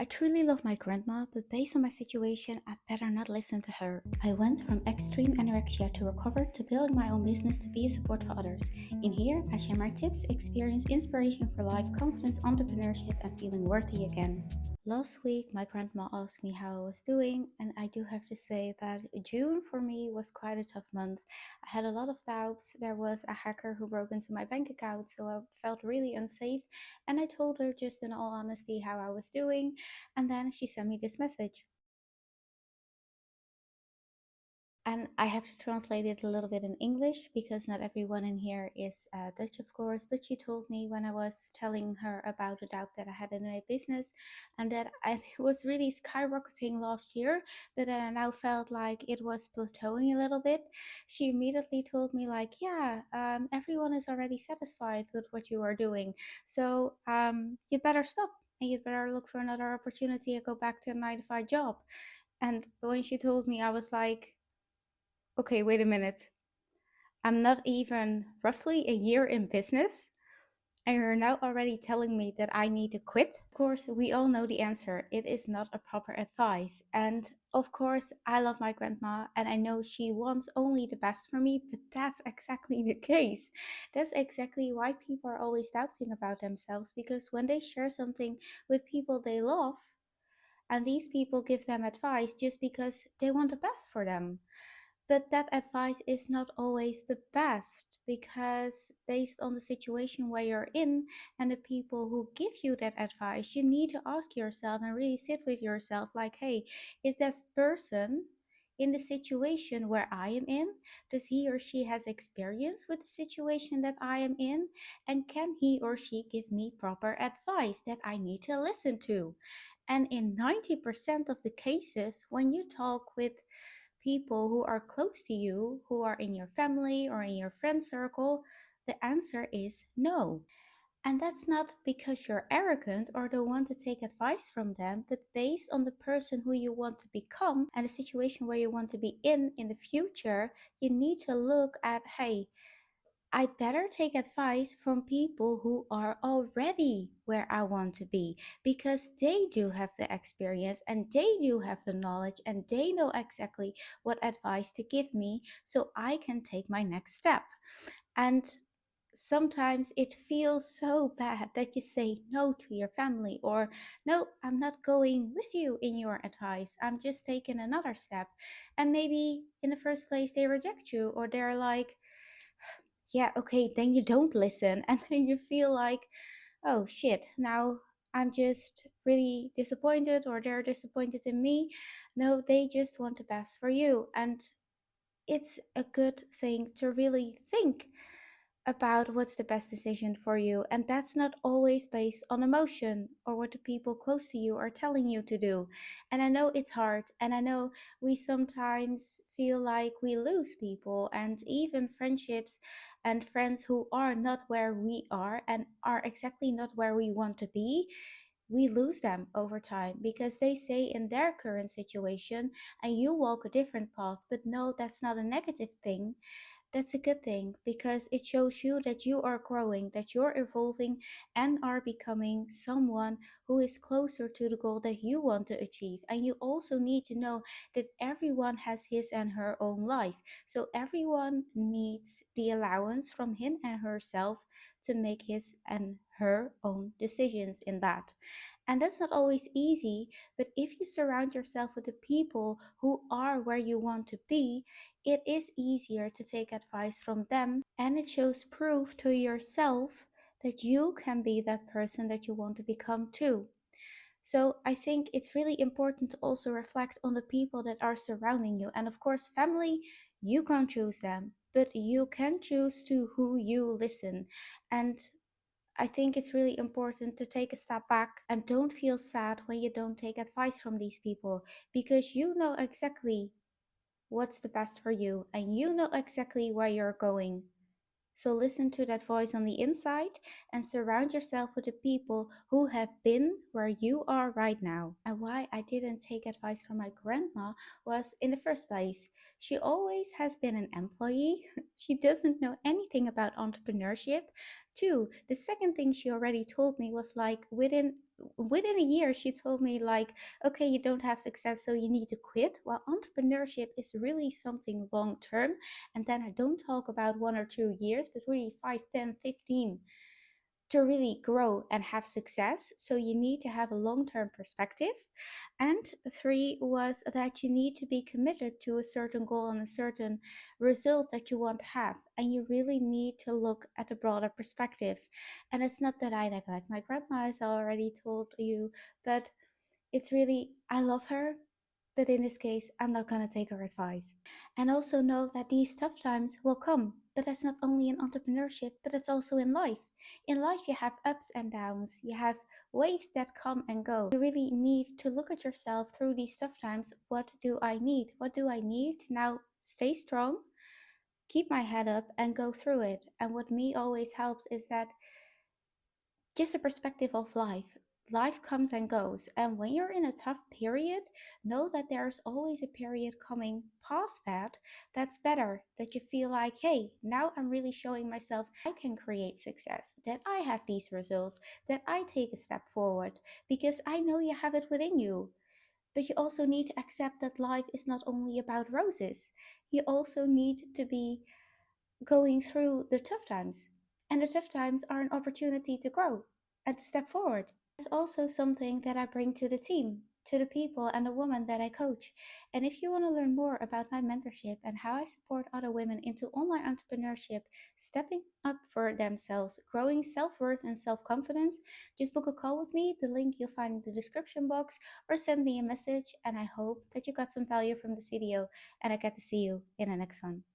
I truly love my grandma, but based on my situation, I'd better not listen to her. I went from extreme anorexia to recover to building my own business to be a support for others. In here, I share my tips, experience, inspiration for life, confidence, entrepreneurship, and feeling worthy again. Last week, my grandma asked me how I was doing, and I do have to say that June for me was quite a tough month. I had a lot of doubts. There was a hacker who broke into my bank account, so I felt really unsafe. And I told her just in all honesty how I was doing, and then she sent me this message. And I have to translate it a little bit in English because not everyone in here is Dutch, of course. But she told me when I was telling her about the doubt that I had in my business and that I was really skyrocketing last year, but that I now felt like it was plateauing a little bit. She immediately told me, like, yeah, everyone is already satisfied with what you are doing. So you better stop and you better look for another opportunity and go back to a 9 to 5 job. And when she told me, I was like, okay, wait a minute. I'm not even roughly a year in business, and you're now already telling me that I need to quit? Of course, we all know the answer. It is not a proper advice. And of course, I love my grandma and I know she wants only the best for me, but that's exactly the case. That's exactly why people are always doubting about themselves, because when they share something with people they love, and these people give them advice just because they want the best for them. But that advice is not always the best, because based on the situation where you're in and the people who give you that advice, you need to ask yourself and really sit with yourself like, hey, is this person in the situation where I am in? Does he or she has experience with the situation that I am in? And can he or she give me proper advice that I need to listen to? And in 90% of the cases, when you talk with people who are close to you, who are in your family or in your friend circle, the answer is no. And that's not because you're arrogant or don't want to take advice from them, but based on the person who you want to become and the situation where you want to be in the future, you need to look at, hey, I'd better take advice from people who are already where I want to be, because they do have the experience and they do have the knowledge and they know exactly what advice to give me so I can take my next step. And sometimes it feels so bad that you say no to your family, or no, I'm not going with you in your advice, I'm just taking another step. And maybe in the first place they reject you, or they're like, yeah, okay, then you don't listen. And then you feel like, oh shit, now I'm just really disappointed, or they're disappointed in me. No, they just want the best for you. And it's a good thing to really think about what's the best decision for you. And that's not always based on emotion or what the people close to you are telling you to do. And I know it's hard. And I know we sometimes feel like we lose people and even friendships and friends who are not where we are and are exactly not where we want to be. We lose them over time because they say in their current situation and you walk a different path. But no, that's not a negative thing, that's a good thing, because it shows you that you are growing, that you're evolving, and are becoming someone who is closer to the goal that you want to achieve. And you also need to know that everyone has his and her own life. So everyone needs the allowance from him and herself to make his and her own decisions in that. And that's not always easy, but if you surround yourself with the people who are where you want to be, it is easier to take advice from them, and it shows proof to yourself that you can be that person that you want to become too. So I think it's really important to also reflect on the people that are surrounding you. And of course, family, you can't choose them, but you can choose to who you listen. And I think it's really important to take a step back and don't feel sad when you don't take advice from these people, because you know exactly what's the best for you and you know exactly where you're going. So listen to that voice on the inside and surround yourself with the people who have been where you are right now. And why I didn't take advice from my grandma was, in the first place, she always has been an employee. She doesn't know anything about entrepreneurship. Two, the second thing she already told me was like, within within a year she told me like, okay, you don't have success, so you need to quit. Well, entrepreneurship is really something long term. And then I don't talk about 1 or 2 years, but really 5, 10, 15 to really grow and have success. So you need to have a long term perspective. And three was that you need to be committed to a certain goal and a certain result that you want to have. And you really need to look at a broader perspective. And it's not that I neglect my grandma, as I already told you, but it's really, I love her. But in this case, I'm not going to take her advice. And also know that these tough times will come. But that's not only in entrepreneurship, but it's also in life. In life, you have ups and downs, you have waves that come and go. You really need to look at yourself through these tough times. What do I need? What do I need to now stay strong, keep my head up, and go through it? And what me always helps is that just a perspective of life. Life comes and goes. And when you're in a tough period, know that there's always a period coming past that that's better. That you feel like, hey, now I'm really showing myself I can create success, that I have these results, that I take a step forward because I know you have it within you. But you also need to accept that life is not only about roses. You also need to be going through the tough times. And the tough times are an opportunity to grow and to step forward. It's also something that I bring to the team, to the people and the women that I coach. And if you want to learn more about my mentorship and how I support other women into online entrepreneurship, stepping up for themselves, growing self-worth and self-confidence, just book a call with me. The link you'll find in the description box, or send me a message. And I hope that you got some value from this video, and I get to see you in the next one.